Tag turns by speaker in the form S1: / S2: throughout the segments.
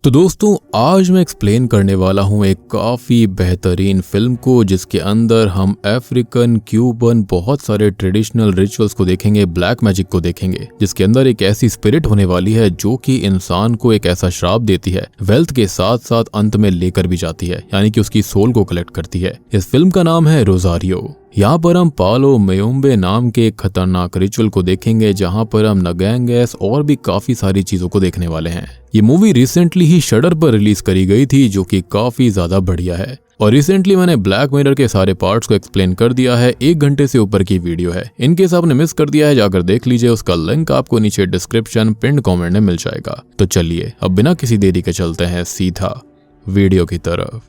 S1: तो दोस्तों आज मैं एक्सप्लेन करने वाला हूँ एक काफ़ी बेहतरीन फिल्म को जिसके अंदर हम अफ्रीकन क्यूबन बहुत सारे ट्रेडिशनल रिचुअल्स को देखेंगे, ब्लैक मैजिक को देखेंगे, जिसके अंदर एक ऐसी स्पिरिट होने वाली है जो कि इंसान को एक ऐसा श्राप देती है, वेल्थ के साथ साथ अंत में लेकर भी जाती है, यानी कि उसकी सोल को कलेक्ट करती है। इस फिल्म का नाम है रोजारियो। यहाँ पर हम पालो मयोम्बे नाम के एक खतरनाक रिचुअल को देखेंगे जहाँ पर हम नगैंगेस और भी काफी सारी चीजों को देखने वाले हैं। ये मूवी रिसेंटली ही शडर पर रिलीज करी गई थी जो कि काफी ज्यादा बढ़िया है। और रिसेंटली मैंने ब्लैक मिरर के सारे पार्ट्स को एक्सप्लेन कर दिया है, 1 घंटे से ऊपर की वीडियो है। इनकेस आपने मिस कर दिया है जाकर देख लीजिए, उसका लिंक आपको नीचे डिस्क्रिप्शन पिन कमेंट में मिल जाएगा। तो चलिए अब बिना किसी देरी के चलते हैं सीधा वीडियो की तरफ।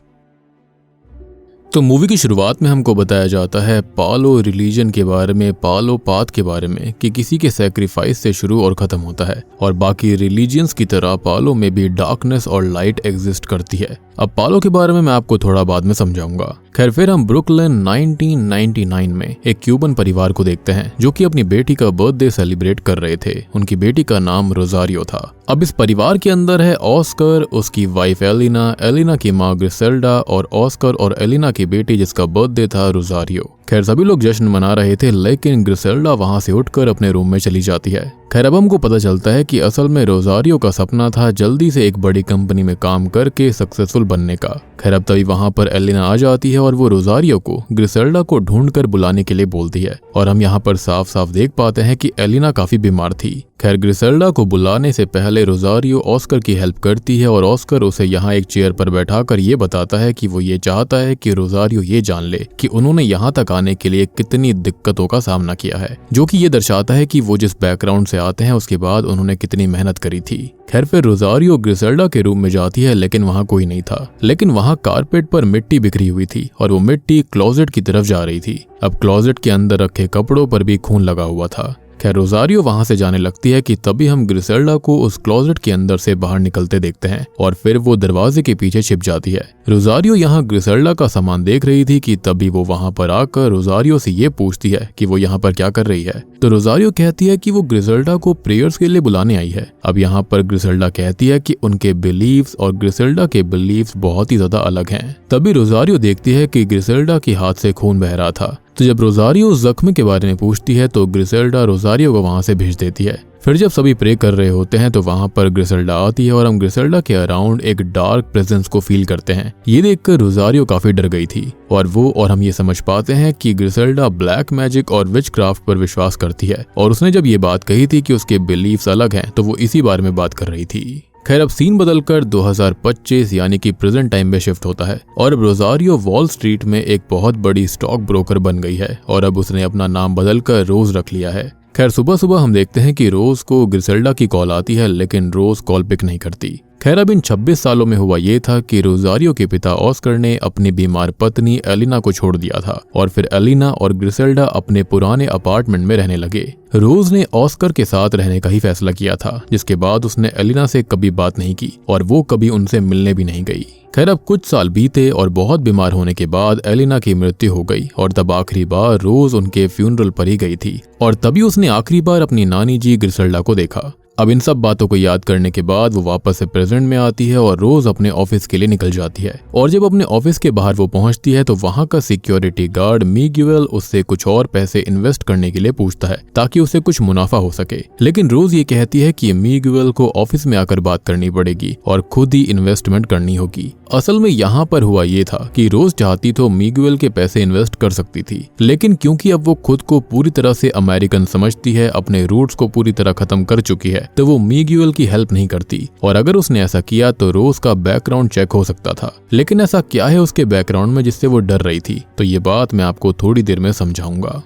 S1: तो मूवी की शुरुआत में हमको बताया जाता है पालो रिलीजन के बारे में, पालो पाथ के बारे में, कि किसी के सैक्रिफाइस से शुरू और खत्म होता है। और बाकी रिलीजियंस की तरह पालो में भी डार्कनेस और लाइट एग्जिस्ट करती है। अब पालो के बारे में मैं आपको थोड़ा बाद में समझाऊंगा। खैर फिर हम ब्रुकलिन 1999 में एक क्यूबन परिवार को देखते हैं जो कि अपनी बेटी का बर्थडे सेलिब्रेट कर रहे थे। उनकी बेटी का नाम रोजारियो था। अब इस परिवार के अंदर है ऑस्कर, उसकी वाइफ एलिना, एलिना की माँ ग्रिसेल्डा और ऑस्कर और एलिना की बेटी जिसका बर्थडे था रोजारियो। खैर सभी लोग जश्न मना रहे थे, लेकिन ग्रिसेल्डा वहां से उठकर अपने रूम में चली जाती है। खैर अब हमको पता चलता है कि असल में रोजारियो का सपना था जल्दी से एक बड़ी कंपनी में काम करके सक्सेसफुल बनने का। खैर अब तभी वहां पर एलिना आ जाती है और वो रोजारियो को ग्रिसेल्डा को ढूंढकर बुलाने के लिए बोलती है। और हम यहाँ पर साफ साफ देख पाते हैं कि एलिना काफी बीमार थी। खैर ग्रिसेल्डा को बुलाने से पहले रोजारियो ऑस्कर की हेल्प करती है और ऑस्कर उसे यहाँ एक चेयर पर बैठाकर ये बताता है कि वो ये चाहता है कि रोजारियो ये जान ले कि उन्होंने यहाँ तक आने के लिए कितनी दिक्कतों का सामना किया है, जो कि ये दर्शाता है कि वो जिस बैकग्राउंड से आते हैं उसके बाद उन्होंने कितनी मेहनत करी थी। खैर फिर रोजारियो ग्रिसेल्डा के रूम में जाती है, लेकिन वहाँ कोई नहीं था। लेकिन वहाँ कारपेट पर मिट्टी बिखरी हुई थी और वो मिट्टी क्लोजेट की तरफ जा रही थी। अब क्लोजेट के अंदर रखे कपड़ों पर भी खून लगा हुआ था। खैर रोजारियो वहां से जाने लगती है कि तभी हम ग्रिसेल्डा को उस क्लोजेट के अंदर से बाहर निकलते देखते हैं और फिर वो दरवाजे के पीछे छिप जाती है। रोजारियो यहाँ ग्रिसेल्डा का सामान देख रही थी कि तभी वो वहां पर आकर रोजारियो से ये पूछती है कि वो यहाँ पर क्या कर रही है। तो रोजारियो कहती है कि वो ग्रिसेल्डा को प्रेयर्स के लिए बुलाने आई है। अब यहाँ पर ग्रिसेल्डा कहती है कि उनके बिलीव्स और ग्रिसेल्डा के बिलीव्स बहुत ही ज्यादा अलग हैं। तभी रोजारियो देखती है कि ग्रिसेल्डा के हाथ से खून बह रहा था। तो जब रोजारियो उस जख्म के बारे में पूछती है तो ग्रिसेल्डा रोजारियो को वहां से भेज देती है। फिर जब सभी प्रे कर रहे होते हैं तो वहां पर ग्रिसेल्डा आती है और हम ग्रिसेल्डा के अराउंड एक डार्क प्रेजेंस को फील करते हैं। ये देखकर रोजारियो काफी डर गई थी और हम ये समझ पाते हैं कि ग्रिसेल्डा ब्लैक मैजिक और विच क्राफ्ट पर विश्वास करती है। और उसने जब ये बात कही थी कि उसके बिलीफ्स अलग हैं तो वो इसी बारे में बात कर रही थी। खैर अब सीन बदलकर 2025 यानी कि प्रेजेंट टाइम में शिफ्ट होता है और अब रोजारियो वॉल स्ट्रीट में एक बहुत बड़ी स्टॉक ब्रोकर बन गई है और अब उसने अपना नाम बदलकर रोज रख लिया है। खैर सुबह सुबह हम देखते हैं कि रोज को ग्रिसेल्डा की कॉल आती है, लेकिन रोज कॉल पिक नहीं करती। खैर अब इन 26 सालों में हुआ ये था कि रोजारियो के पिता ऑस्कर ने अपनी बीमार पत्नी एलिना को छोड़ दिया था और फिर एलिना और ग्रिसेल्डा अपने पुराने अपार्टमेंट में रहने लगे। रोज ने ऑस्कर के साथ रहने का ही फैसला किया था, जिसके बाद उसने एलिना से कभी बात नहीं की और वो कभी उनसे मिलने भी नहीं गई। खैर अब कुछ साल बीते और बहुत बीमार होने के बाद एलिना की मृत्यु हो गई और तब आखिरी बार रोज उनके फ्यूनरल पर ही गई थी और तभी उसने आखिरी बार अपनी नानी जी ग्रिसेल्डा को देखा। अब इन सब बातों को याद करने के बाद वो वापस से प्रेजेंट में आती है और रोज अपने ऑफिस के लिए निकल जाती है। और जब अपने ऑफिस के बाहर वो पहुंचती है तो वहां का सिक्योरिटी गार्ड मिगुएल उससे कुछ और पैसे इन्वेस्ट करने के लिए पूछता है ताकि उसे कुछ मुनाफा हो सके। लेकिन रोज ये कहती है कि मिगुएल को ऑफिस में आकर बात करनी पड़ेगी और खुद ही इन्वेस्टमेंट करनी होगी। असल में यहाँ पर हुआ ये था कि रोज चाहती तो मिगुएल के पैसे इन्वेस्ट कर सकती थी, लेकिन क्योंकि अब वो खुद को पूरी तरह से अमेरिकन समझती है, अपने रूट्स को पूरी तरह खत्म कर चुकी है, तो वो मिगुएल की हेल्प नहीं करती। और अगर उसने ऐसा किया तो रोज का बैकग्राउंड चेक हो सकता था। लेकिन ऐसा क्या है उसके बैकग्राउंड में जिससे वो डर रही थी, तो ये बात मैं आपको थोड़ी देर में समझाऊंगा।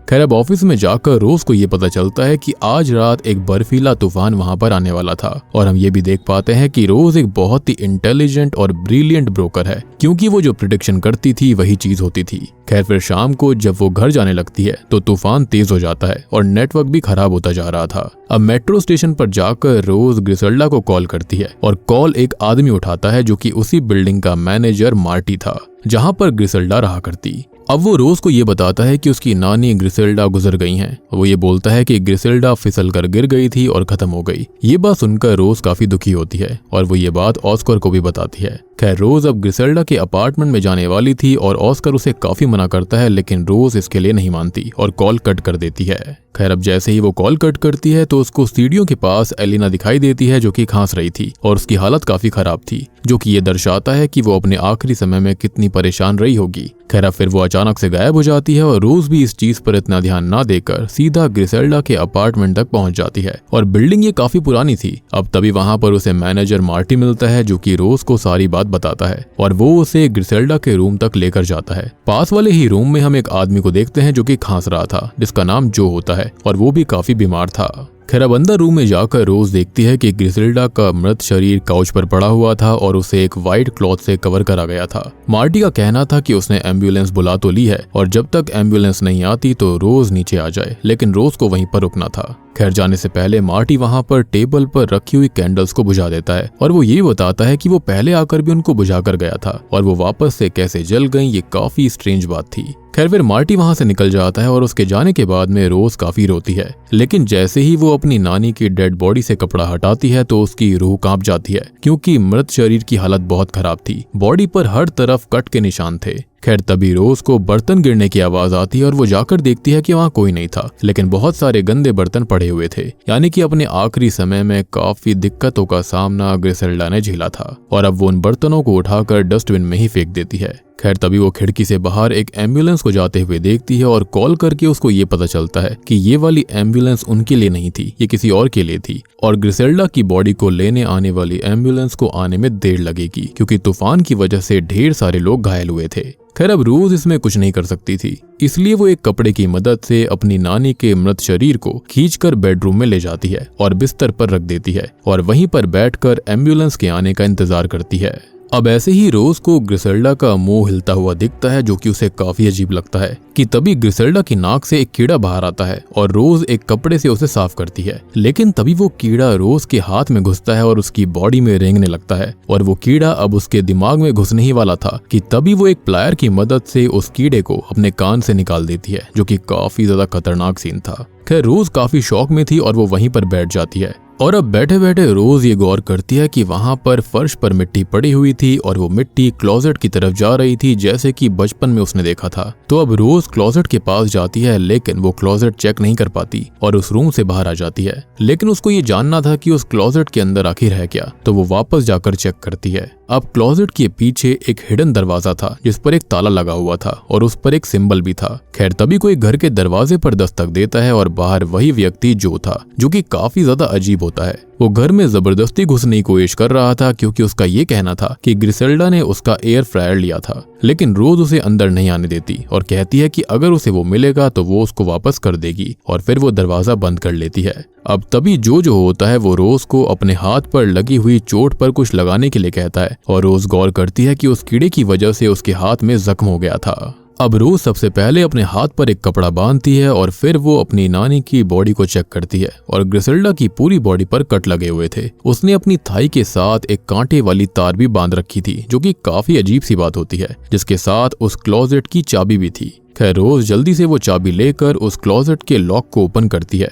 S1: खैर अब ऑफिस में जाकर रोज को ये पता चलता है कि आज रात एक बर्फीला तूफान वहां पर आने वाला था और हम ये भी देख पाते हैं कि रोज एक बहुत ही इंटेलिजेंट और ब्रिलियंट ब्रोकर है, क्योंकि वो जो प्रिडिक्शन करती थी वही चीज होती थी। खैर फिर शाम को जब वो घर जाने लगती है तो तूफान तेज हो जाता है और नेटवर्क भी खराब होता जा रहा था। अब मेट्रो स्टेशन पर जाकर रोज ग्रिसेल्डा को कॉल करती है और कॉल एक आदमी उठाता है जो कि उसी बिल्डिंग का मैनेजर मार्टी था जहां पर ग्रिसेल्डा रहा करती। अब वो रोज को ये बताता है कि उसकी नानी ग्रिसेल्डा गुजर गई हैं। वो ये बोलता है कि ग्रिसेल्डा फिसल कर गिर गई थी और खत्म हो गई। ये बात सुनकर रोज काफी दुखी होती है और वो ये बात ऑस्कर को भी बताती है। खैर रोज अब ग्रिसेल्डा के अपार्टमेंट में जाने वाली थी और ऑस्कर उसे काफी मना करता है, लेकिन रोज इसके लिए नहीं मानती और कॉल कट कर देती है। खैर अब जैसे ही वो कॉल कट करती है तो उसको सीढ़ियों के पास एलिना दिखाई देती है जो कि खांस रही थी और उसकी हालत काफी खराब थी, जो कि ये दर्शाता है कि वो अपने आखिरी समय में कितनी परेशान रही होगी। खैर अब फिर वो अचानक से गायब हो जाती है और रोज भी इस चीज पर इतना ध्यान ना देकर सीधा ग्रिसेल्डा के अपार्टमेंट तक पहुंच जाती है और बिल्डिंग ये काफी पुरानी थी। अब तभी वहां पर उसे मैनेजर मार्टी मिलता है जो कि रोज को सारी बात बताता है और वो उसे ग्रिसेल्डा के रूम तक लेकर जाता है। पास वाले ही रूम में हम एक आदमी को देखते हैं जो कि खांस रहा था, जिसका नाम जो होता है और वो भी काफी बीमार था। खैर अब अंदर रूम में जाकर रोज देखती है कि ग्रिसेल्डा का मृत शरीर काउच पर पड़ा हुआ था और उसे एक व्हाइट क्लॉथ से कवर करा गया था। मार्टी का कहना था कि उसने एम्बुलेंस बुला तो ली है और जब तक एम्बुलेंस नहीं आती तो रोज नीचे आ जाए, लेकिन रोज को वहीं पर रुकना था। खैर जाने से पहले मार्टी वहां पर टेबल पर रखी हुई कैंडल्स को बुझा देता है और वो ये बताता है कि वो पहले आकर भी उनको बुझा कर गया था और वो वापस से कैसे जल गई, ये काफी स्ट्रेंज बात थी। खैर फिर मार्टी वहां से निकल जाता है और उसके जाने के बाद में रोज काफी रोती है, लेकिन जैसे ही वो अपनी नानी की डेड बॉडी से कपड़ा हटाती है तो उसकी रूह कांप जाती है, क्योंकि मृत शरीर की हालत बहुत खराब थी। बॉडी पर हर तरफ कट के निशान थे। खैर तभी रोज को बर्तन गिरने की आवाज आती है और वो जाकर देखती है कि वहाँ कोई नहीं था, लेकिन बहुत सारे गंदे बर्तन पड़े हुए थे। यानी कि अपने आखिरी समय में काफी दिक्कतों का सामना ग्रिसेल्डा ने झेला था और अब वो उन बर्तनों को उठाकर डस्टबिन में ही फेंक देती है। खैर तभी वो खिड़की से बाहर एक एम्बुलेंस को जाते हुए देखती है और कॉल करके उसको ये पता चलता है कि ये वाली एम्बुलेंस उनके लिए नहीं थी, ये किसी और के लिए थी और ग्रिसेल्डा की बॉडी को लेने आने वाली एम्बुलेंस को आने में देर लगेगी, क्योंकि तूफान की वजह से ढेर सारे लोग घायल हुए थे। खैर अब रोज इसमें कुछ नहीं कर सकती थी, इसलिए वो एक कपड़े की मदद से अपनी नानी के मृत शरीर को खींचकर बेडरूम में ले जाती है और बिस्तर पर रख देती है और वहीं पर बैठकर एम्बुलेंस के आने का इंतजार करती है। अब ऐसे ही रोज को ग्रिसेल्डा का मुंह हिलता हुआ दिखता है, जो कि उसे काफी अजीब लगता है कि तभी ग्रिसेल्डा की नाक से एक कीड़ा बाहर आता है और रोज एक कपड़े से उसे साफ करती है, लेकिन तभी वो कीड़ा रोज के हाथ में घुसता है और उसकी बॉडी में रेंगने लगता है और वो कीड़ा अब उसके दिमाग में घुसने ही वाला था कि तभी वो एक प्लायर की मदद से उस कीड़े को अपने कान से निकाल देती है, जो कि काफी ज्यादा खतरनाक सीन था। खैर रोज काफी शौक में थी और वो वहीं पर बैठ जाती है और अब बैठे बैठे रोज ये गौर करती है कि वहां पर फर्श पर मिट्टी पड़ी हुई थी और वो मिट्टी क्लोजेट की तरफ जा रही थी, जैसे कि बचपन में उसने देखा था। तो अब रोज क्लोजेट के पास जाती है, लेकिन वो क्लोजेट चेक नहीं कर पाती और उस रूम से बाहर आ जाती है, लेकिन उसको ये जानना था कि उस क्लोजेट के अंदर आखिर है क्या, तो वो वापस जाकर चेक करती है। अब क्लोजेट के पीछे एक हिडन दरवाजा था जिस पर एक ताला लगा हुआ था और उस पर एक सिंबल भी था। खैर तभी कोई घर के दरवाजे पर दस्तक देता है और बाहर वही व्यक्ति जो था, जो कि काफी ज्यादा अजीब होता है। वो घर में जबरदस्ती घुसने की कोशिश कर रहा था, क्योंकि उसका ये कहना था कि ग्रिसेल्डा ने उसका एयर फ्रायर लिया था, लेकिन रोज उसे अंदर नहीं आने देती और कहती है कि अगर उसे वो मिलेगा तो वो उसको वापस कर देगी और फिर वो दरवाजा बंद कर लेती है। अब तभी जो होता है वो रोज को अपने हाथ पर लगी हुई चोट पर कुछ लगाने के लिए कहता है और रोज गौर करती है कि उस कीड़े की वजह से उसके हाथ में जख्म हो गया था। अब रोज सबसे पहले अपने हाथ पर एक कपड़ा बांधती है और फिर वो अपनी नानी की बॉडी को चेक करती है और ग्रिसेल्डा की पूरी बॉडी पर कट लगे हुए थे। उसने अपनी थाई के साथ एक कांटे वाली तार भी बांध रखी थी, जो कि काफी अजीब सी बात होती है, जिसके साथ उस क्लोजेट की चाबी भी थी। खैर रोज जल्दी से वो चाबी लेकर उस क्लोजेट के लॉक को ओपन करती है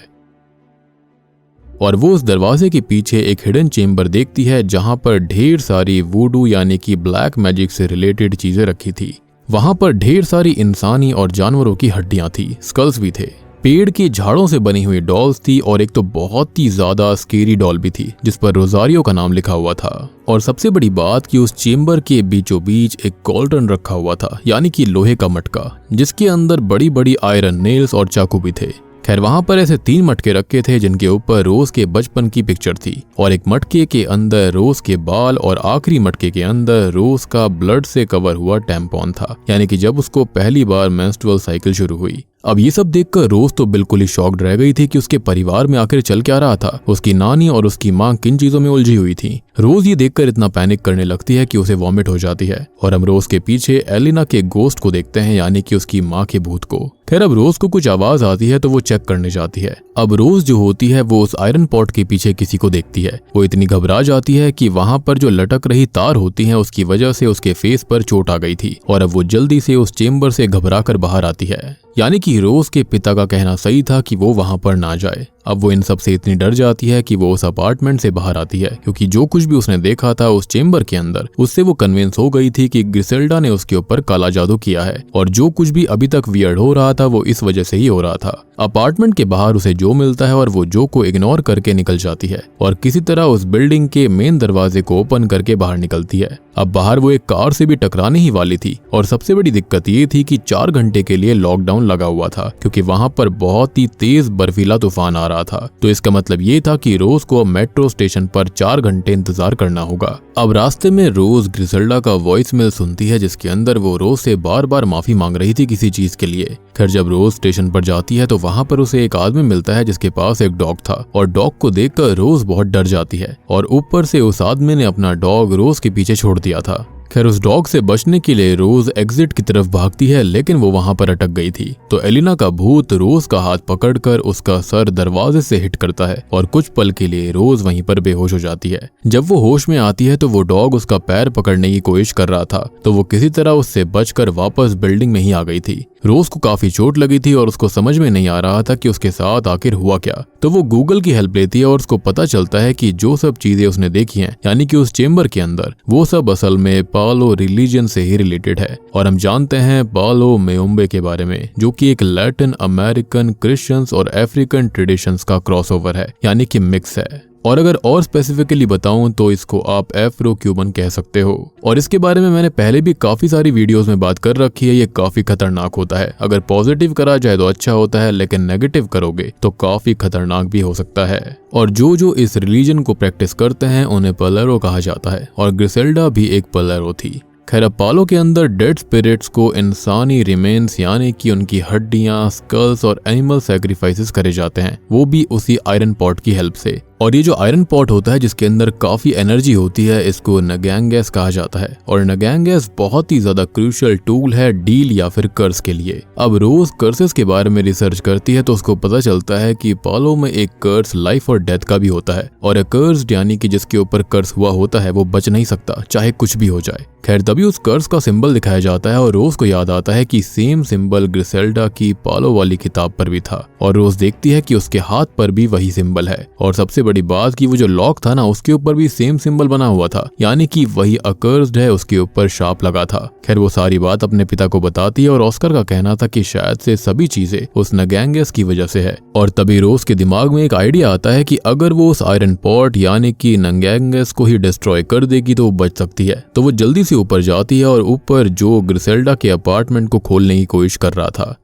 S1: और वो उस दरवाजे के पीछे एक हिडन चेम्बर देखती है, जहां पर ढेर सारी वूडू यानी कि ब्लैक मैजिक से रिलेटेड चीजें रखी थी। वहां पर ढेर सारी इंसानी और जानवरों की हड्डियां थी, स्कल्स भी थे, पेड़ के झाड़ों से बनी हुई डॉल्स थी और एक तो बहुत ही ज्यादा स्केरी डॉल भी थी जिस पर रोजारियो का नाम लिखा हुआ था। और सबसे बड़ी बात कि उस चेम्बर के बीचों बीच एक कॉल्ड्रन रखा हुआ था, यानी कि लोहे का मटका, जिसके अंदर बड़ी बड़ी आयरन नेल्स और चाकू भी थे। खैर वहां पर ऐसे 3 मटके रखे थे जिनके ऊपर रोज के बचपन की पिक्चर थी और एक मटके के अंदर रोज के बाल और आखिरी मटके के अंदर रोज का ब्लड से कवर हुआ टैम्पॉन था, यानी कि जब उसको पहली बार मेंस्ट्रुअल साइकिल शुरू हुई। अब ये सब देखकर रोज तो बिल्कुल ही शॉक्ड रह गई थी कि उसके परिवार में आखिर चल क्या रहा था। उसकी नानी और उसकी माँ किन चीजों में उलझी हुई थी। रोज ये देखकर इतना पैनिक करने लगती है कि उसे वॉमिट हो जाती है और हम रोज के पीछे एलिना के गोस्ट को देखते हैं, यानी कि उसकी माँ के भूत को। खैर अब रोज को कुछ आवाज आती है तो वो चेक करने जाती है। अब रोज जो होती है वो उस आयरन पॉट के पीछे किसी को देखती है। वो इतनी घबरा जाती है कि वहां पर जो लटक रही तार होती है उसकी वजह से उसके फेस पर चोट आ गई थी और अब वो जल्दी से उस चेम्बर से घबरा कर बाहर आती है। यानी कि रोज के पिता का कहना सही था कि वो वहां पर ना जाए। अब वो इन सब से इतनी डर जाती है कि वो उस अपार्टमेंट से बाहर आती है, क्योंकि जो कुछ भी उसने देखा था उस चेम्बर के अंदर उससे वो कन्विंस हो गई थी कि ग्रिसेल्डा ने उसके ऊपर काला जादू किया है और जो कुछ भी अभी तक वियर्ड हो रहा था वो इस वजह से ही हो रहा था। अपार्टमेंट के बाहर उसे जो मिलता है और वो जो को इग्नोर करके निकल जाती है और किसी तरह उस बिल्डिंग के मेन दरवाजे को ओपन करके बाहर निकलती है। अब बाहर वो एक कार से भी टकराने ही वाली थी और सबसे बड़ी दिक्कत ये थी कि 4 घंटे के लिए लॉकडाउन लगा हुआ था, क्योंकि वहां पर बहुत ही तेज बर्फीला तूफान आ रहा था। तो इसका मतलब ये था कि रोज को अब मेट्रो स्टेशन पर 4 घंटे इंतजार करना होगा। अब रास्ते में रोज ग्रिसेल्डा का वॉइस मेल सुनती है जिसके अंदर वो रोज से बार बार माफी मांग रही थी किसी चीज के लिए। खैर जब रोज स्टेशन पर जाती है तो वहां पर उसे एक आदमी मिलता है जिसके पास एक डॉग था और डॉग को देखकर रोज बहुत डर जाती है और ऊपर से उस आदमी ने अपना डॉग रोज के पीछे छोड़ दिया था। खैर उस डॉग से बचने के लिए रोज एग्जिट की तरफ भागती है, लेकिन वो वहां पर अटक गई थी। तो एलिना का भूत रोज का हाथ पकड़कर उसका सर दरवाजे से हिट करता है और कुछ पल के लिए रोज वहीं पर बेहोश हो जाती है। जब वो होश में आती है तो वो डॉग उसका पैर पकड़ने की कोशिश कर रहा था, तो वो किसी तरह उससे बचकर वापस बिल्डिंग में ही आ गई थी। रोज को काफी चोट लगी थी और उसको समझ में नहीं आ रहा था कि उसके साथ आखिर हुआ क्या। तो वो गूगल की हेल्प लेती है और उसको पता चलता है कि जो सब चीजें उसने देखी हैं, यानी कि उस चेम्बर के अंदर, वो सब असल में पालो रिलीजन से ही रिलेटेड है। और हम जानते हैं पालो मेयोम्बे के बारे में, जो कि एक लैटिन अमेरिकन क्रिश्चियंस और अफ्रीकन ट्रेडिशंस का क्रॉसओवर है, यानी कि मिक्स है। और अगर और स्पेसिफिकली बताऊं तो इसको आप एफ्रो क्यूबन कह सकते हो। और इसके बारे में मैंने पहले भी काफी सारी वीडियोस में बात कर रखी है। ये काफी खतरनाक होता है। अगर पॉजिटिव करा जाए तो अच्छा होता है, लेकिन नेगेटिव करोगे तो काफी खतरनाक भी हो सकता है। और जो इस रिलीजन को प्रैक्टिस करते हैं उन्हें पलेरो कहा जाता है और ग्रिसेल्डा भी एक पलेरो थी। खैर अब पालो के अंदर डेड स्पिरिट्स को इंसानी रिमेन्स, यानी कि उनकी हड्डियां, स्कल्स और एनिमल सैक्रिफाइसेस करे जाते हैं, वो भी उसी आयरन पॉट की हेल्प से। और ये जो आयरन पॉट होता है जिसके अंदर काफी एनर्जी होती है, इसको नगैंगेस कहा जाता है। और नगैंगेस बहुत ही ज्यादा क्रूशियल टूल है डील या फिर कर्स के लिए। अब रोज कर्सेस के बारे में रिसर्च करती है तो उसको पता चलता है कि पालो में एक कर्स लाइफ और डेथ का भी होता है और कर्स्ड यानी कि जिसके ऊपर कर्स हुआ होता है वो बच नहीं सकता, चाहे कुछ भी हो जाए। खैर तभी उस कर्स का सिंबल दिखाया जाता है और रोज को याद आता है कि सेम सिंबल ग्रिसेल्डा की पालो वाली किताब पर भी था और रोज देखती है कि उसके हाथ पर भी वही सिंबल है। और सबसे बड़ी बात कि वो जो लॉक था ना, उसके ऊपर भी सेम सिंबल बना हुआ था, यानी कि वही अकर्स्ड है, उसके ऊपर शार्प लगा था। खैर वो सारी बात अपने पिता को बताती है और ऑस्कर का कहना था कि शायद से सभी चीजें उस नगैंगेस की वजह से है। और तभी रोज के दिमाग में एक आइडिया आता है कि अगर वो उस आयरन पॉट यानी कि नगैंगेस को ही डिस्ट्रॉय कर देगी तो वो बच सकती है। तो वो जल्दी से ऊपर जाती है और ऊपर जो ग्रिसेल्डा के अपार्टमेंट को खोलने की कोशिश कर रहा था।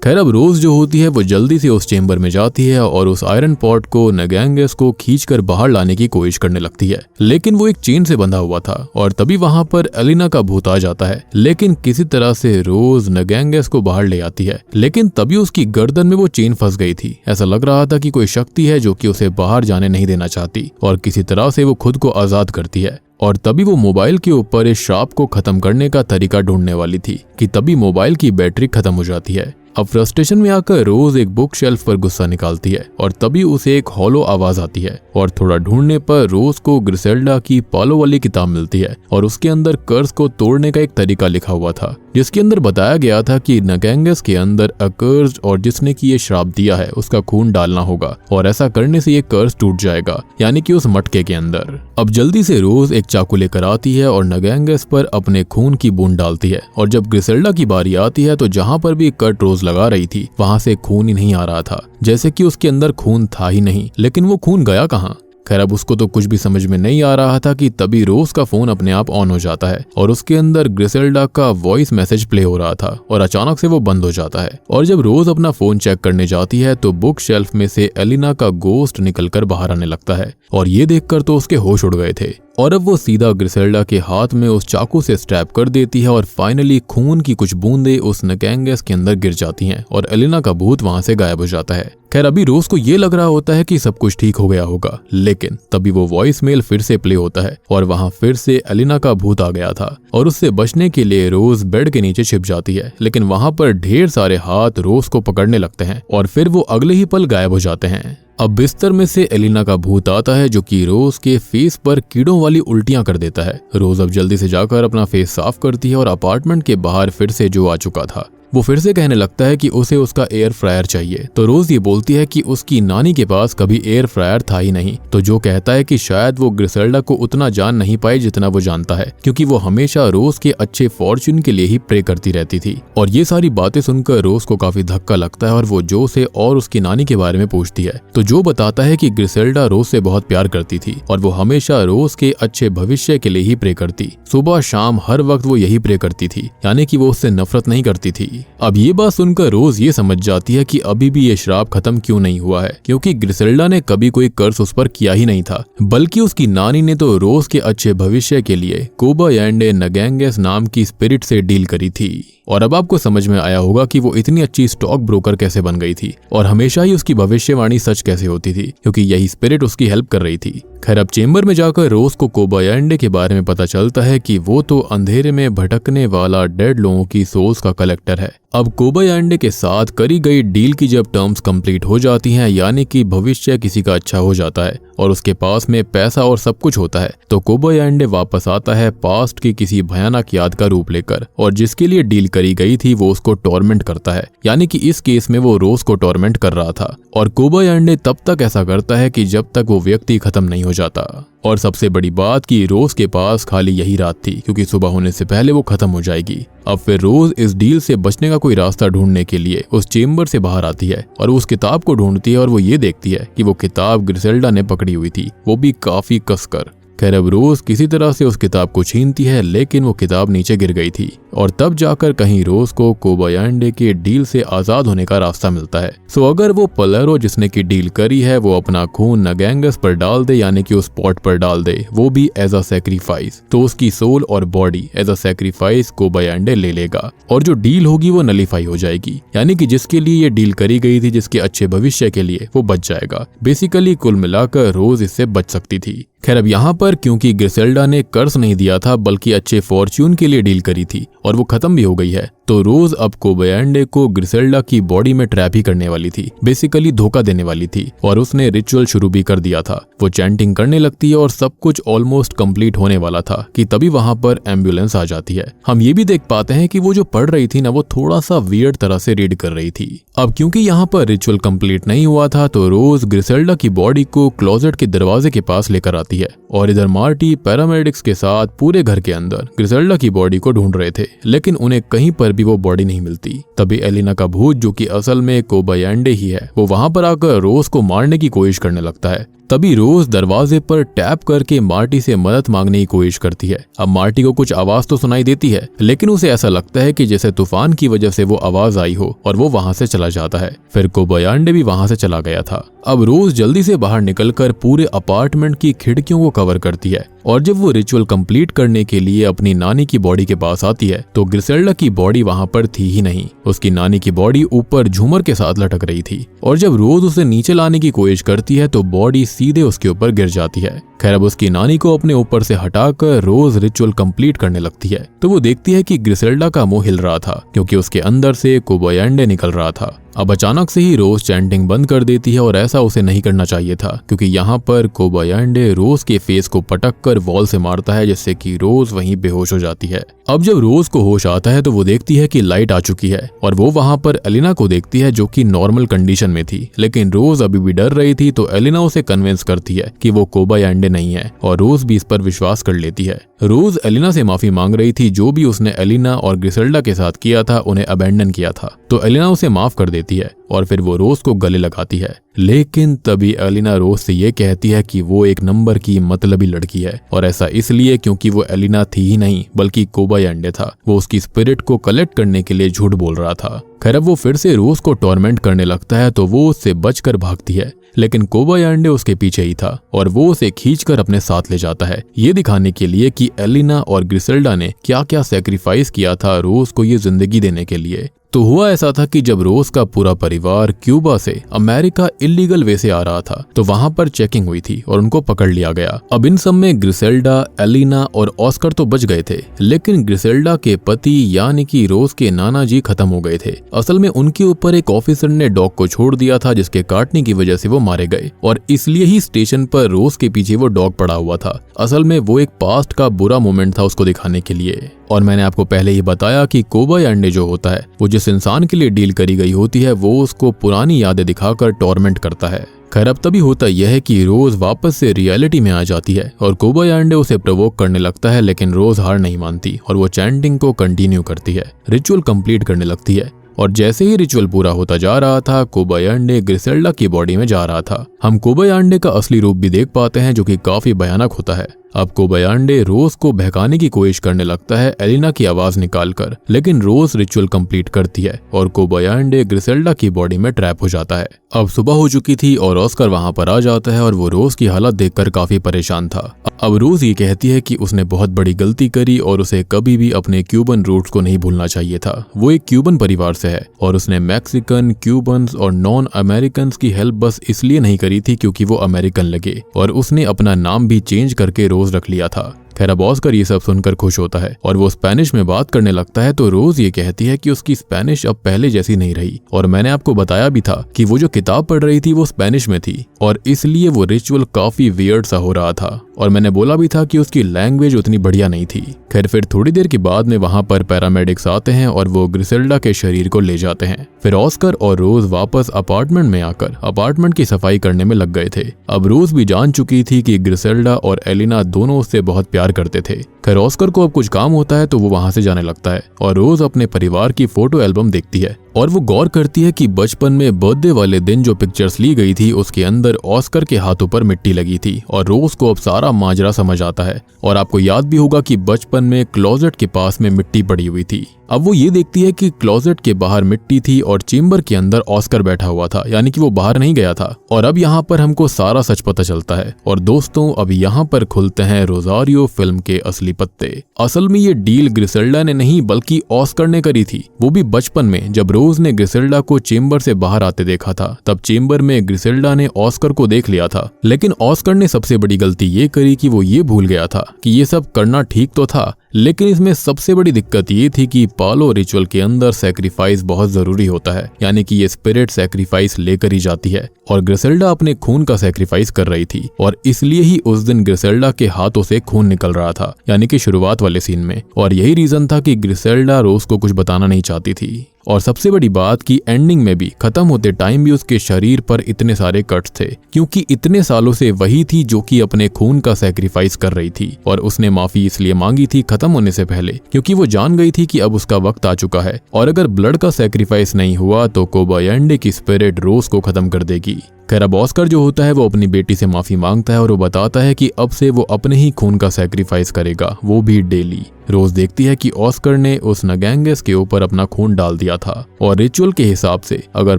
S1: खैर अब रोज जो होती है वो जल्दी से उस चेम्बर में जाती है और उस आयरन पॉट को नगैंगेस को खींचकर बाहर लाने की कोशिश करने लगती है, लेकिन वो एक चेन से बंधा हुआ था। और तभी वहां पर एलिना का भूत आ जाता है, लेकिन किसी तरह से रोज नगैंगेस को बाहर ले आती है, लेकिन तभी उसकी गर्दन में वो चेन फंस गई थी। ऐसा लग रहा था कि कोई शक्ति है जो कि उसे बाहर जाने नहीं देना चाहती और किसी तरह से वो खुद को आजाद करती है। और तभी वो मोबाइल के ऊपर इस शार्प को खत्म करने का तरीका ढूंढने वाली थी कि तभी मोबाइल की बैटरी खत्म हो जाती है। अब फ्रस्ट्रेशन में आकर रोज एक बुक शेल्फ पर गुस्सा निकालती है और तभी उसे एक हॉलो आवाज आती है और थोड़ा ढूंढने पर रोज को ग्रिसेल्डा की पालो वाली किताब मिलती है और उसके अंदर कर्स को तोड़ने का एक तरीका लिखा हुआ था, जिसके अंदर बताया गया था कि नगैंगेस के अंदर अकर्स्ड और जिसने की ये श्राप दिया है उसका खून डालना होगा और ऐसा करने से ये कर्स टूट जाएगा, यानी कि उस मटके के अंदर। अब जल्दी से रोज एक चाकू लेकर आती है और नगैंगेस पर अपने खून की बूंद डालती है और जब ग्रिसेल्डा की बारी आती है तो जहां पर भी कट रोज लगा रही थी वहां से खून ही नहीं आ रहा था, जैसे कि उसके अंदर खून था ही नहीं। लेकिन वो खून गया कहां? खैर अब उसको तो कुछ भी समझ में नहीं आ रहा था कि तभी रोज का फोन अपने आप ऑन हो जाता है और उसके अंदर ग्रिसेल्डा का वॉइस मैसेज प्ले हो रहा था और अचानक से वो बंद हो जाता है। और जब रोज अपना फोन चेक करने जाती है तो बुक शेल्फ में से एलिना का गोस्ट निकलकर बाहर आने लगता है और ये देखकर तो उसके होश उड़ गए थे। और अब वो सीधा ग्रिसेल्डा के हाथ में उस चाकू से स्टैब कर देती है और फाइनली खून की कुछ बूंदें उस नगैंगस के अंदर गिर जाती हैं और एलिना का भूत वहां से गायब हो जाता है। खैर अभी रोज को ये लग रहा होता है कि सब कुछ ठीक हो गया होगा, लेकिन तभी वो वॉइस मेल फिर से प्ले होता है और वहां फिर से एलिना का भूत आ गया था और उससे बचने के लिए रोज बेड के नीचे छिप जाती है, लेकिन वहां पर ढेर सारे हाथ रोज को पकड़ने लगते हैं और फिर वो अगले ही पल गायब हो जाते हैं। अब बिस्तर में से एलिना का भूत आता है जो कि रोज के फेस पर कीड़ों वाली उल्टियां कर देता है। रोज अब जल्दी से जाकर अपना फेस साफ करती है और अपार्टमेंट के बाहर फिर से जो आ चुका था वो फिर से कहने लगता है कि उसे उसका एयर फ्रायर चाहिए। तो रोज ये बोलती है कि उसकी नानी के पास कभी एयर फ्रायर था ही नहीं। तो जो कहता है कि शायद वो ग्रिसेल्डा को उतना जान नहीं पाई जितना वो जानता है, क्योंकि वो हमेशा रोज के अच्छे फॉर्च्यून के लिए ही प्रे करती रहती थी। और ये सारी बातें सुनकर रोज को काफी धक्का लगता है और वो जो से और उसकी नानी के बारे में पूछती है। तो जो बताता है कि ग्रिसेल्डा रोज से बहुत प्यार करती थी और वो हमेशा रोज के अच्छे भविष्य के लिए ही प्रे करती। सुबह शाम हर वक्त वो यही प्रे करती थी, यानी कि वो उससे नफरत नहीं करती थी। अब ये बात सुनकर रोज ये समझ जाती है कि अभी भी ये श्राप खत्म क्यों नहीं हुआ है, क्योंकि ग्रिसेल्डा ने कभी कोई कर्ज उस पर किया ही नहीं था, बल्कि उसकी नानी ने तो रोज के अच्छे भविष्य के लिए कोबायांडे नगैंगस नाम की स्पिरिट से डील करी थी। और अब आपको समझ में आया होगा कि वो इतनी अच्छी स्टॉक ब्रोकर कैसे बन गई थी और हमेशा ही उसकी भविष्यवाणी सच कैसे होती थी, क्योंकि यही स्पिरिट उसकी हेल्प कर रही थी। खैर अब चेंबर में जाकर रोज को कोबायांडे के बारे में पता चलता है कि वो तो अंधेरे में भटकने वाला डेड लोगों की सोल्स का कलेक्टर है। अब कोबायांडे के साथ करी गई डील की जब टर्म्स कंप्लीट हो जाती हैं, यानी कि भविष्य किसी का अच्छा हो जाता है और उसके पास में पैसा और सब कुछ होता है, तो कोबायांडे वापस आता है पास्ट की किसी भयानक याद का रूप लेकर, और जिसके लिए डील करी गई थी वो उसको टॉर्मेंट करता है। यानी कि इस केस में वो रोज को टॉर्मेंट कर रहा था और कोबायांडे तब तक ऐसा करता है कि जब तक वो व्यक्ति खत्म नहीं हो जाता। और सबसे बड़ी बात कि रोज के पास खाली यही रात थी, क्योंकि सुबह होने से पहले वो खत्म हो जाएगी। अब फिर रोज इस डील से बचने का कोई रास्ता ढूंढने के लिए उस चेंबर से बाहर आती है और उस किताब को ढूंढती है और वो ये देखती है कि वो किताब ग्रिसेल्डा ने पकड़ी हुई थी, वो भी काफी कसकर। खैर अब रोज किसी तरह से उस किताब को छीनती है, लेकिन वो किताब नीचे गिर गई थी और तब जाकर कहीं रोज को कोबायांडे के डील से आजाद होने का रास्ता मिलता है। सो अगर वो पलेरो जिसने की डील करी है वो अपना खून नगैंगस पर डाल दे, यानी कि उस पॉट पर डाल दे, वो भी एज अ सैक्रिफाइस, तो उसकी सोल और बॉडी एज अ सैक्रिफाइस कोबायांडे ले लेगा और जो डील होगी वो नलीफाई हो जाएगी। यानी कि जिसके लिए ये डील करी गई थी, जिसके अच्छे भविष्य के लिए, वो बच जाएगा। बेसिकली कुल मिलाकर रोज इससे बच सकती थी। खैर अब यहाँ पर क्योंकि ग्रिसेल्डा ने कर्ज नहीं दिया था बल्कि अच्छे फॉर्च्यून के लिए डील करी थी और वो खत्म भी हो गई है, तो रोज अब कोबायांडे को ग्रिसेल्डा की बॉडी में ट्रैप ही करने वाली थी, बेसिकली धोखा देने वाली थी। और उसने रिचुअल शुरू भी कर दिया था। वो चैंटिंग करने लगती है और सब कुछ ऑलमोस्ट कंप्लीट होने वाला था कि तभी वहां पर एम्बुलेंस आ जाती है। हम ये भी देख पाते हैं कि वो जो पढ़ रही थी ना, वो थोड़ा सा वियर्ड तरह से रीड कर रही थी। अब क्योंकि यहाँ पर रिचुअल कंप्लीट नहीं हुआ था, तो रोज ग्रिसेल्डा की बॉडी को क्लोजेट के दरवाजे के पास लेकर आती है और इधर मार्टी पैरामेडिक्स के साथ पूरे घर के अंदर ग्रिसेल्डा की बॉडी को ढूंढ रहे थे, लेकिन उन्हें कहीं पर भी वो बॉडी नहीं मिलती। तभी एलिना का भूत, जो कि असल में कोबायांडे ही है, वो वहां पर आकर रोज को मारने की कोशिश करने लगता है। तभी रोज दरवाजे पर टैप करके मार्टी से मदद मांगने की कोशिश करती है। अब मार्टी को कुछ आवाज तो सुनाई देती है, लेकिन उसे ऐसा लगता है कि जैसे तूफान की वजह से वो आवाज आई हो और वो वहां से चला जाता है। फिर कोबायांडे भी वहां से चला गया था। अब रोज जल्दी से बाहर निकलकर पूरे अपार्टमेंट की खिड़कियों को कवर करती है और जब वो रिचुअल कंप्लीट करने के लिए अपनी नानी की बॉडी के पास आती है, तो ग्रिसेल्डा की बॉडी वहां पर थी ही नहीं। उसकी नानी की बॉडी ऊपर झूमर के साथ लटक रही थी और जब रोज उसे नीचे लाने की कोशिश करती है तो बॉडी सीधे उसके ऊपर गिर जाती है। खैर अब उसकी नानी को अपने ऊपर से हटाकर रोज रिचुअल कंप्लीट करने लगती है, तो वो देखती है कि ग्रिसेल्डा का मुंह हिल रहा था क्योंकि उसके अंदर से कोबायांडे निकल रहा था। अब अचानक से ही रोज चैंटिंग बंद कर देती है और ऐसा उसे नहीं करना चाहिए था, क्योंकि यहाँ पर कोबायांडे रोज के फेस को पटक कर वॉल से मारता है, जिससे कि रोज वहीं बेहोश हो जाती है। अब जब रोज को होश आता है तो वो देखती है कि लाइट आ चुकी है और वो वहां पर एलिना को देखती है, जो कि नॉर्मल कंडीशन में थी। लेकिन रोज अभी भी डर रही थी, तो एलिना उसे कन्विंस करती है कि वो कोबायांडे नहीं है और रोज भी इस पर विश्वास कर लेती है। रोज एलिना से माफी मांग रही थी, जो भी उसने एलिना और ग्रिसेल्डा के साथ किया था, उन्हें अबैंडन किया था। तो एलिना उसे माफ कर देती है और फिर वो रोज को गले लगाती है। लेकिन तभी एलिना रोज से ये कहती है कि वो एक नंबर की मतलबी लड़की है, और ऐसा इसलिए क्योंकि वो एलिना थी ही नहीं बल्कि कोबायांडे था। वो उसकी स्पिरिट को कलेक्ट करने के लिए झूठ बोल रहा था। खैर अब वो फिर से रोज को टॉर्मेंट करने लगता है, तो वो उससे बचकर भागती है, लेकिन कोबायान्डे उसके पीछे ही था और वो उसे खींचकर अपने साथ ले जाता है, ये दिखाने के लिए कि एलिना और ग्रिसेल्डा ने क्या क्या सैक्रिफाइस किया था रोज को ये जिंदगी देने के लिए। तो हुआ ऐसा था कि जब रोज का पूरा परिवार क्यूबा से अमेरिका इलीगल वे से आ रहा था तो वहां पर चेकिंग हुई थी और उनको पकड़ लिया गया। अब इन सब में ग्रिसेल्डा, एलिना और ऑस्कर तो बच गए थे, लेकिन ग्रिसेल्डा के पति यानी कि रोज के नाना जी खत्म हो गए थे। असल में उनके ऊपर एक ऑफिसर ने डॉग को छोड़ दिया था जिसके काटने की वजह से वो मारे गए और इसलिए ही स्टेशन पर रोज के पीछे वो डॉग पड़ा हुआ था। असल में वो एक पास्ट का बुरा मोमेंट था उसको दिखाने के लिए। और मैंने आपको पहले ही बताया कि कोबायान्डे जो होता है वो जिस इंसान के लिए डील करी गई होती है वो उसको पुरानी यादें दिखाकर टॉर्मेंट करता है। खैर अब तभी होता यह है कि रोज वापस से रियलिटी में आ जाती है और कोबायान्डे उसे प्रोवोक करने लगता है, लेकिन रोज हार नहीं मानती और वो चैंटिंग को कंटिन्यू करती है, रिचुअल कंप्लीट करने लगती है। और जैसे ही रिचुअल पूरा होता जा रहा था कोबायान्डे ग्रिसेल्डा की बॉडी में जा रहा था। हम कोबायान्डे का असली रूप भी देख पाते हैं जो कि काफी भयानक होता है। अब कोबायान्डे रोज को बहकाने की कोशिश करने लगता है एलिना की आवाज निकालकर, लेकिन रोज रिचुअल कंप्लीट करती है और कोबायान्डे ग्रिसेल्डा की बॉडी में ट्रैप हो जाता है। अब सुबह हो चुकी थी और ऑस्कर वहां पर आ जाता है और वो रोज की हालत देखकर काफी परेशान था। अब रोज ये कहती है कि उसने बहुत बड़ी गलती करी और उसे कभी भी अपने क्यूबन रूट्स को नहीं भूलना चाहिए था। वो एक क्यूबन परिवार से है और उसने मैक्सिकन, क्यूबन्स और नॉन अमेरिकन की हेल्प बस इसलिए नहीं करी थी क्योंकि वो अमेरिकन लगे और उसने अपना नाम भी चेंज करके रोज रख लिया था। खैर अब ऑस्कर ये सब सुनकर खुश होता है और वो स्पेनिश में बात करने लगता है तो रोज ये कहती है कि उसकी स्पेनिश अब पहले जैसी नहीं रही और मैंने आपको बताया भी था कि वो जो किताब पढ़ रही थी वो स्पेनिश में थी और इसलिए वो रिचुअल काफी वियर्ड सा हो रहा था और मैंने बोला भी था कि उसकी लैंग्वेज उतनी बढ़िया नहीं थी। खैर फिर थोड़ी देर के बाद में वहां पर पैरामेडिक्स आते हैं और वो ग्रिसेल्डा के शरीर को ले जाते हैं। फिर ऑस्कर और रोज वापस अपार्टमेंट में आकर अपार्टमेंट की सफाई करने में लग गए थे। अब रोज भी जान चुकी थी कि ग्रिसेल्डा और एलिना दोनों उससे बहुत प्यार करते थे। खैर ऑस्कर को अब कुछ काम होता है तो वो वहां से जाने लगता है और रोज अपने परिवार की फोटो एल्बम देखती है और वो गौर करती है कि बचपन में बर्थडे वाले दिन जो पिक्चर्स ली गई थी उसके अंदर ऑस्कर के हाथों पर मिट्टी लगी थी और रोज को अब सारा माजरा समझ आता है। और आपको याद भी होगा कि बचपन में क्लोजेट के पास में मिट्टी पड़ी हुई थी। अब वो ये देखती है कि क्लोजेट के बाहर मिट्टी थी और चेम्बर के अंदर ऑस्कर बैठा हुआ था, यानी कि वो बाहर नहीं गया था। और अब यहाँ पर हमको सारा सच पता चलता है और दोस्तों अब यहाँ पर खुलते हैं रोजारियो फिल्म के असली पत्ते। असल में ये डील ग्रिसेल्डा ने नहीं बल्कि ऑस्कर ने करी थी, वो भी बचपन में। जब रोज ने ग्रिसेल्डा को चेम्बर से बाहर आते देखा था तब चेम्बर में ग्रिसेल्डा ने ऑस्कर को देख लिया था, लेकिन ऑस्कर ने सबसे बड़ी गलती ये करी कि वो ये भूल गया था कि ये सब करना ठीक तो था, लेकिन इसमें सबसे बड़ी दिक्कत ये थी कि पालो रिचुअल के अंदर सैक्रिफाइस बहुत जरूरी होता है, यानी कि ये स्पिरिट सैक्रिफाइस लेकर ही जाती है और ग्रिसेल्डा अपने खून का सैक्रिफाइस कर रही थी और इसलिए ही उस दिन ग्रिसेल्डा के हाथों से खून निकल रहा था, यानी कि शुरुआत वाले सीन में। और यही रीजन था कि ग्रिसेल्डा रोज को कुछ बताना नहीं चाहती थी। और सबसे बड़ी बात कि एंडिंग में भी खत्म होते टाइम भी उसके शरीर पर इतने सारे कट्स थे क्योंकि इतने सालों से वही थी जो कि अपने खून का सैक्रिफाइस कर रही थी और उसने माफी इसलिए मांगी थी खत्म होने से पहले क्योंकि वो जान गई थी कि अब उसका वक्त आ चुका है और अगर ब्लड का सैक्रिफाइस नहीं हुआ तो कोबायान्डे की स्पिरिट रोज को खत्म कर देगी। खैर अब ऑस्कर जो होता है वो अपनी बेटी से माफी मांगता है और वो बताता है कि अब से वो अपने ही खून का सैक्रिफाइस करेगा, वो भी डेली। रोज देखती है कि ऑस्कर ने उस नगैंगस के ऊपर अपना खून डाल दिया था और रिचुअल के हिसाब से अगर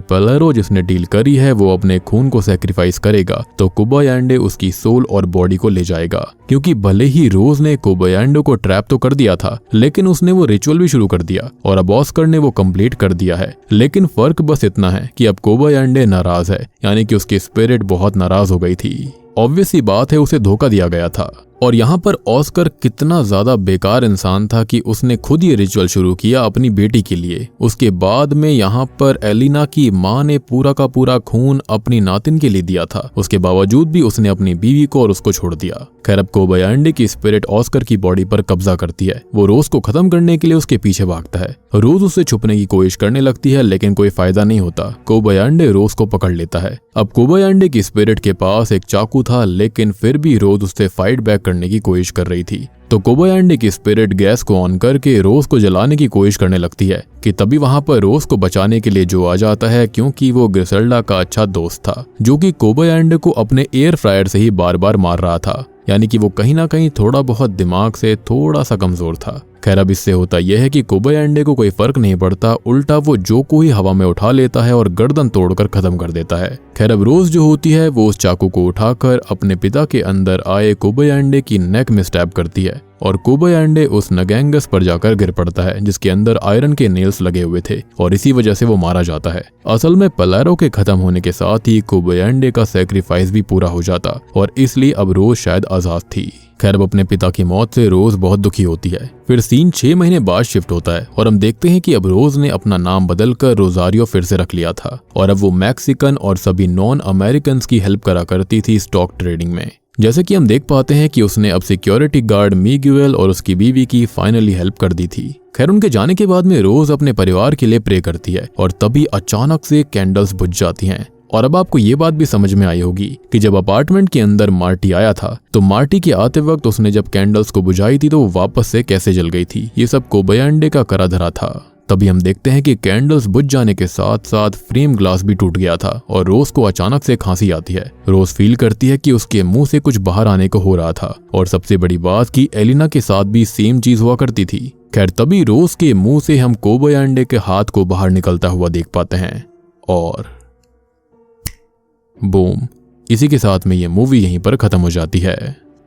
S1: पेलेरो जिसने डील करी है वो अपने खून को सैक्रिफाइस करेगा तो कोबायान्डे उसकी सोल और बॉडी को ले जाएगा, क्योंकि भले ही रोज ने कोबायान्डे को ट्रैप तो कर दिया था लेकिन उसने वो रिचुअल भी शुरू कर दिया और अब ऑस्कर ने वो कंप्लीट कर दिया है। लेकिन फर्क बस इतना है कि अब कोबायान्डे नाराज है, यानी कि उसकी स्पिरिट बहुत नाराज हो गई थी। ऑब्वियस ही बात है उसे धोखा दिया गया था। और यहाँ पर ऑस्कर कितना ज्यादा बेकार इंसान था कि उसने खुद ये रिचुअल शुरू किया अपनी बेटी के लिए। उसके बाद में यहाँ पर एलिना की माँ ने पूरा का पूरा खून अपनी नातिन के लिए दिया था, उसके बावजूद भी उसने अपनी बीवी को और उसको छोड़ दिया। खैर अब कोबायान्डे की स्पिरिट ऑस्कर की बॉडी पर कब्जा करती है। वो रोज को खत्म करने के लिए उसके पीछे भागता है। रोज उससे छुपने की कोशिश करने लगती है लेकिन कोई फायदा नहीं होता। कोबायान्डे रोज को पकड़ लेता है। अब कोबायान्डे की स्पिरिट के पास एक चाकू था लेकिन फिर भी रोज उससे फाइट बैक करने की कोशिश कर रही थी। तो कोबायान्डे की स्पिरिट गैस को ऑन करके रोज को जलाने की कोशिश करने लगती है कि तभी वहां पर रोज को बचाने के लिए जो आ जाता है, क्योंकि वो ग्रिसेल्डा का अच्छा दोस्त था जो कि कोबायान्डे को अपने एयर फ्रायर से ही बार बार मार रहा था, यानी कि वो कहीं ना कहीं थोड़ा बहुत दिमाग से थोड़ा सा कमजोर था। खैर अब इससे होता यह है कि कोबायाशे को कोई फर्क नहीं पड़ता, उल्टा वो जो को ही हवा में उठा लेता है और गर्दन तोड़कर खत्म कर देता है। खैर अब रोज जो होती है वो उस चाकू को उठाकर अपने पिता के अंदर आए कोबायाशे की नेक में स्टैब करती है और कोबायाशे उस नगैंगस पर जाकर गिर पड़ता है जिसके अंदर आयरन के नेल्स लगे हुए थे और इसी वजह से वो मारा जाता है। असल में पलेरो के खत्म होने के साथ ही कोबायाशे का सैक्रिफाइस भी पूरा हो जाता और इसलिए अब रोज शायद आजाद थी। खैर अब अपने पिता की मौत से रोज बहुत दुखी होती है। फिर सीन 6 महीने बाद शिफ्ट होता है और हम देखते हैं कि अब रोज ने अपना नाम बदलकर रोजारियो फिर से रख लिया था और अब वो मैक्सिकन और सभी नॉन अमेरिकन की हेल्प करा करती थी स्टॉक ट्रेडिंग में। जैसे कि हम देख पाते हैं कि उसने अब सिक्योरिटी गार्ड मिगुएल और उसकी बीवी की फाइनली हेल्प कर दी थी। खैर उनके जाने के बाद में रोज अपने परिवार के लिए प्रे करती है और तभी अचानक से कैंडल्स बुझ जाती हैं। और अब आपको ये बात भी समझ में आई होगी कि जब अपार्टमेंट के अंदर मार्टी आया था तो मार्टी के आते वक्त उसने जब कैंडल्स को बुझाई थी तो वो वापस से कैसे जल गई थी। ये सब कोबायाशे का करा धरा था। तभी हम देखते हैं कि कैंडल्स बुझ जाने के साथ साथ फ्रेम ग्लास भी टूट गया था और रोज को अचानक से खांसी आती है। रोज फील करती है कि उसके मुंह से कुछ बाहर आने को हो रहा था और सबसे बड़ी बात कि एलिना के साथ भी सेम चीज हुआ करती थी। खैर तभी रोज के मुंह से हम कोबायाशे के हाथ को बाहर निकलता हुआ देख पाते हैं और बूम, इसी के साथ में ये मूवी यहीं पर खत्म हो जाती है।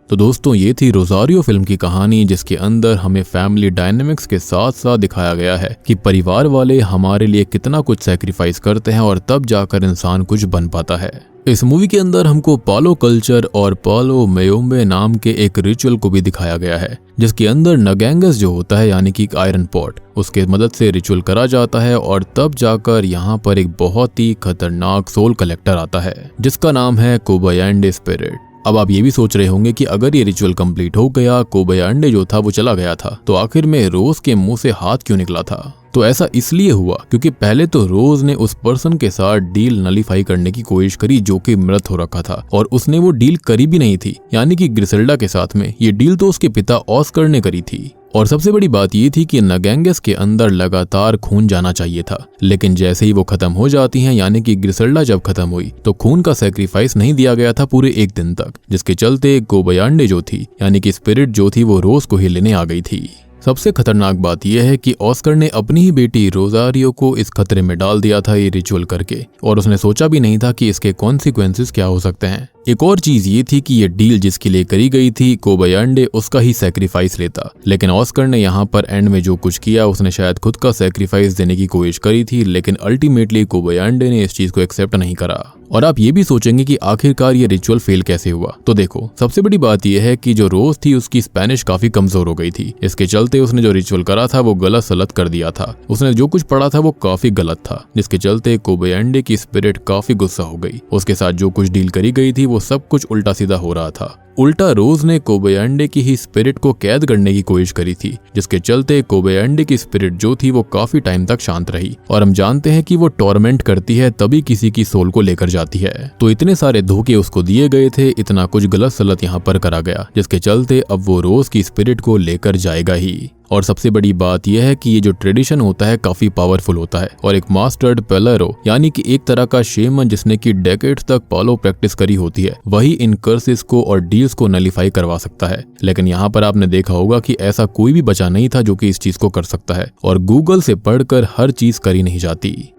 S1: तो दोस्तों ये थी रोजारियो फिल्म की कहानी जिसके अंदर हमें फैमिली डायनेमिक्स के साथ साथ दिखाया गया है कि परिवार वाले हमारे लिए कितना कुछ सैक्रिफाइस करते हैं और तब जाकर इंसान कुछ बन पाता है। इस मूवी के अंदर हमको पालो कल्चर और पालो मेयोम्बे नाम के एक रिचुअल को भी दिखाया गया है जिसके अंदर नगैंगस जो होता है यानी कि आयरन पॉट उसके मदद से रिचुअल करा जाता है और तब जाकर यहाँ पर एक बहुत ही खतरनाक सोल कलेक्टर आता है जिसका नाम है कोबायाशे स्पिरिट। अब आप ये भी सोच रहे होंगे कि अगर ये रिचुअल कंप्लीट हो गया, कोबायाशे जो था वो चला गया था, तो आखिर में रोज के मुंह से हाथ क्यों निकला था? तो ऐसा इसलिए हुआ क्योंकि पहले तो रोज ने उस पर्सन के साथ डील नलीफाई करने की कोशिश करी जो कि मृत हो रखा था और उसने वो डील करी भी नहीं थी, यानी कि ग्रिसेल्डा के साथ में। ये डील तो उसके पिता ऑस्कर ने करी थी। और सबसे बड़ी बात ये थी कि नगैंगस के अंदर लगातार खून जाना चाहिए था, लेकिन जैसे ही वो खत्म हो जाती हैं, यानी कि ग्रिसेल्डा जब खत्म हुई तो खून का सैक्रिफाइस नहीं दिया गया था पूरे 1 दिन तक, जिसके चलते कोबायाशे जो थी यानी कि स्पिरिट जो थी वो रोज को ही लेने आ गई थी। सबसे खतरनाक बात यह है कि ऑस्कर ने अपनी ही बेटी रोजारियो को इस खतरे में डाल दिया था ये रिचुअल करके, और उसने सोचा भी नहीं था कि इसके कॉन्सिक्वेंसेस क्या हो सकते हैं। एक और चीज ये थी कि ये डील जिसके लिए करी गई थी कोबायाशे उसका ही सैक्रिफाइस लेता, लेकिन ऑस्कर ने यहाँ पर एंड में जो कुछ किया उसने शायद खुद का सैक्रिफाइस देने की कोशिश करी थी, लेकिन अल्टीमेटली कोबायाशे ने इस चीज को एक्सेप्ट नहीं करा। और आप ये भी सोचेंगे कि आखिरकार ये रिचुअल फेल कैसे हुआ, तो देखो सबसे बड़ी बात यह है कि जो रोज थी उसकी स्पेनिश काफी कमजोर हो गई थी। इसके चलते उसने जो रिचुअल करा था वो गलत सलत कर दिया था। उसने जो कुछ पढ़ा था वो काफी गलत था, जिसके चलते कोबायाशे की स्पिरिट काफी गुस्सा हो गई। उसके साथ जो कुछ डील करी गई थी वो सब कुछ उल्टा सीधा हो रहा था। उल्टा रोज ने कोबायाशे की ही स्पिरिट को कैद करने की कोशिश करी थी, जिसके चलते कोबायाशे की स्पिरिट जो थी वो काफी टाइम तक शांत रही। और हम जानते हैं कि वो टॉर्मेंट करती है तभी किसी की सोल को लेकर जाती है। तो इतने सारे धोखे उसको दिए गए थे, इतना कुछ गलत सलत यहाँ पर करा गया, जिसके चलते अब वो रोज की स्पिरिट को लेकर जाएगा ही। और सबसे बड़ी बात यह है कि ये जो ट्रेडिशन होता है काफी पावरफुल होता है, और एक मास्टर्ड पेलेरो यानी कि एक तरह का शेमन जिसने की डेकेड्स तक पालो प्रैक्टिस करी होती है, वही इन कर्सेस को और डील्स को नलीफाई करवा सकता है। लेकिन यहाँ पर आपने देखा होगा कि ऐसा कोई भी बचा नहीं था जो कि इस चीज को कर सकता है, और गूगल से पढ़कर हर चीज करी नहीं जाती।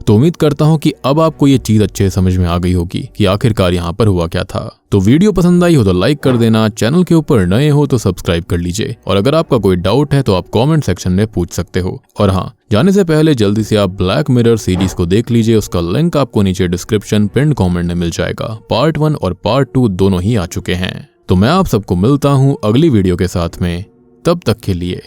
S1: तो उम्मीद करता हूँ कि अब आपको ये चीज अच्छे समझ में आ गई होगी कि आखिरकार यहाँ पर हुआ क्या था। तो वीडियो पसंद आई हो तो लाइक कर देना, चैनल के ऊपर नए हो तो सब्सक्राइब कर लीजिए, और अगर आपका कोई डाउट है तो आप कमेंट सेक्शन में पूछ सकते हो। और हाँ, जाने से पहले जल्दी से आप ब्लैक मिरर सीरीज को देख लीजिए, उसका लिंक आपको नीचे डिस्क्रिप्शन पिन कॉमेंट में मिल जाएगा। पार्ट 1 और पार्ट 2 दोनों ही आ चुके हैं। तो मैं आप सबको मिलता हूँ अगली वीडियो के साथ में, तब तक के लिए